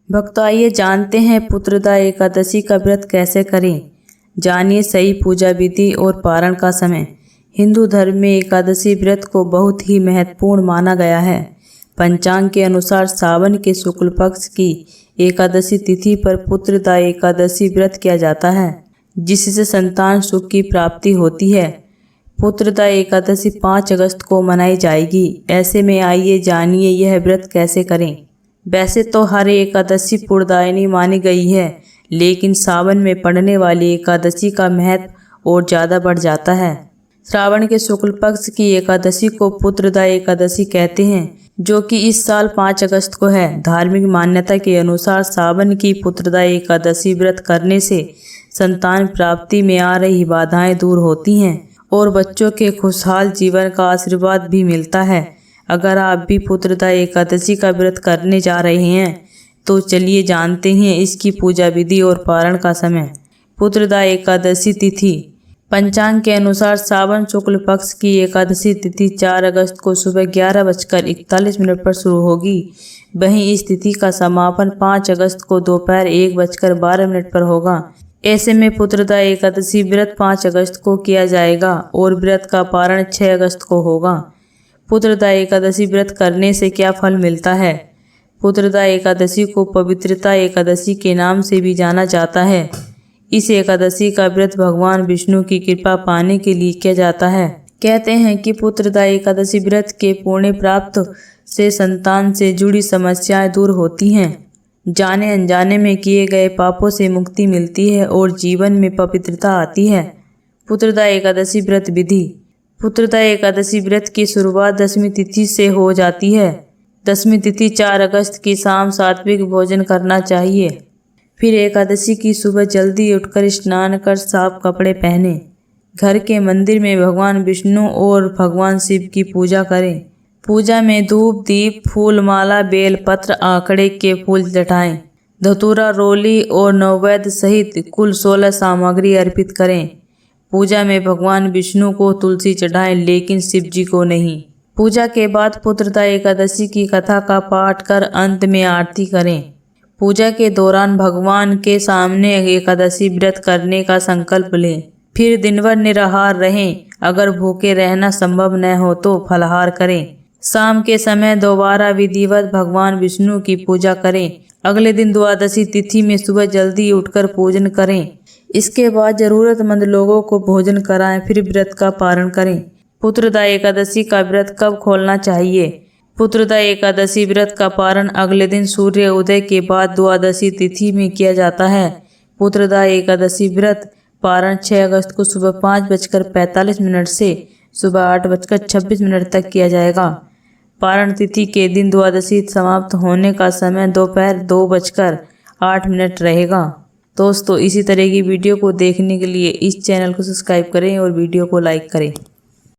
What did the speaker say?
भक्तों आइए जानते हैं पुत्रदा एकादशी का व्रत कैसे करें। जानिए सही पूजा विधि और पारण का समय। हिंदू धर्म में एकादशी व्रत को बहुत ही महत्वपूर्ण माना गया है। पंचांग के अनुसार सावन के शुक्ल पक्ष की एकादशी तिथि पर पुत्रदा एकादशी व्रत किया जाता है, जिससे संतान सुख की प्राप्ति होती है। पुत्रदा एकादशी 5 अगस्त को मनाई जाएगी। ऐसे में आइए जानिए यह व्रत कैसे करें। वैसे तो हर एकादशी पुण्यदायिनी मानी गई है, लेकिन सावन में पड़ने वाली एकादशी का महत्व और ज़्यादा बढ़ जाता है। श्रावण के शुक्ल पक्ष की एकादशी को पुत्रदा एकादशी कहते हैं, जो कि इस साल 5 अगस्त को है। धार्मिक मान्यता के अनुसार सावन की पुत्रदा एकादशी व्रत करने से संतान प्राप्ति में आ रही बाधाएं दूर होती हैं और बच्चों के खुशहाल जीवन का आशीर्वाद भी मिलता है। अगर आप भी पुत्रदा एकादशी का व्रत करने जा रहे हैं तो चलिए जानते हैं इसकी पूजा विधि और पारण का समय। पुत्रदा एकादशी तिथि। पंचांग के अनुसार सावन शुक्ल पक्ष की एकादशी तिथि 4 अगस्त को सुबह 11:41 पर शुरू होगी। वहीं इस तिथि का समापन 5 अगस्त को दोपहर 1:12 पर होगा। ऐसे में पुत्रदा एकादशी व्रत 5 अगस्त को किया जाएगा और व्रत का पारण 6 अगस्त को होगा। पुत्रदा एकादशी व्रत करने से क्या फल मिलता है। पुत्रदा एकादशी को पवित्रता एकादशी के नाम से भी जाना जाता है। इस एकादशी का व्रत भगवान विष्णु की कृपा पाने के लिए किया जाता है। कहते हैं कि पुत्रदा एकादशी व्रत के पुण्य प्राप्त से संतान से जुड़ी समस्याएं दूर होती हैं, जाने अनजाने में किए गए पापों से मुक्ति मिलती है और जीवन में पवित्रता आती है। पुत्रदा एकादशी व्रत विधि। पुत्रदा एकादशी व्रत की शुरुआत दशमी तिथि से हो जाती है। दशमी तिथि 4 अगस्त की शाम सात्विक भोजन करना चाहिए। फिर एकादशी की सुबह जल्दी उठकर स्नान कर साफ कपड़े पहने घर के मंदिर में भगवान विष्णु और भगवान शिव की पूजा करें। पूजा में धूप, दीप, फूल माला, बेल पत्र, आंकड़े के फूल चढ़ाएं। धतूरा, रोली और नैवेद्य सहित कुल 16 सामग्री अर्पित करें। पूजा में भगवान विष्णु को तुलसी चढ़ाएं, लेकिन शिव जी को नहीं। पूजा के बाद पुत्रदा एकादशी की कथा का पाठ कर अंत में आरती करें। पूजा के दौरान भगवान के सामने एकादशी व्रत करने का संकल्प लें। फिर दिन भर निराहार रहें। अगर भूखे रहना संभव न हो तो फलाहार करें। शाम के समय दोबारा विधिवत भगवान विष्णु की पूजा करें। अगले दिन द्वादशी तिथि में सुबह जल्दी उठकर पूजन करें। इसके बाद जरूरतमंद लोगों को भोजन कराएं, फिर व्रत का पारण करें। पुत्रदा एकादशी का व्रत कब खोलना चाहिए। पुत्रदा एकादशी व्रत का पारण अगले दिन सूर्य उदय के बाद द्वादशी तिथि में किया जाता है। पुत्रदा एकादशी व्रत पारण 6 अगस्त को सुबह 5:45 से सुबह 8:26 तक किया जाएगा। पारण तिथि के दिन द्वादशी समाप्त होने का समय दोपहर 2:08 रहेगा। दोस्तों इसी तरह की वीडियो को देखने के लिए इस चैनल को सब्सक्राइब करें और वीडियो को लाइक करें।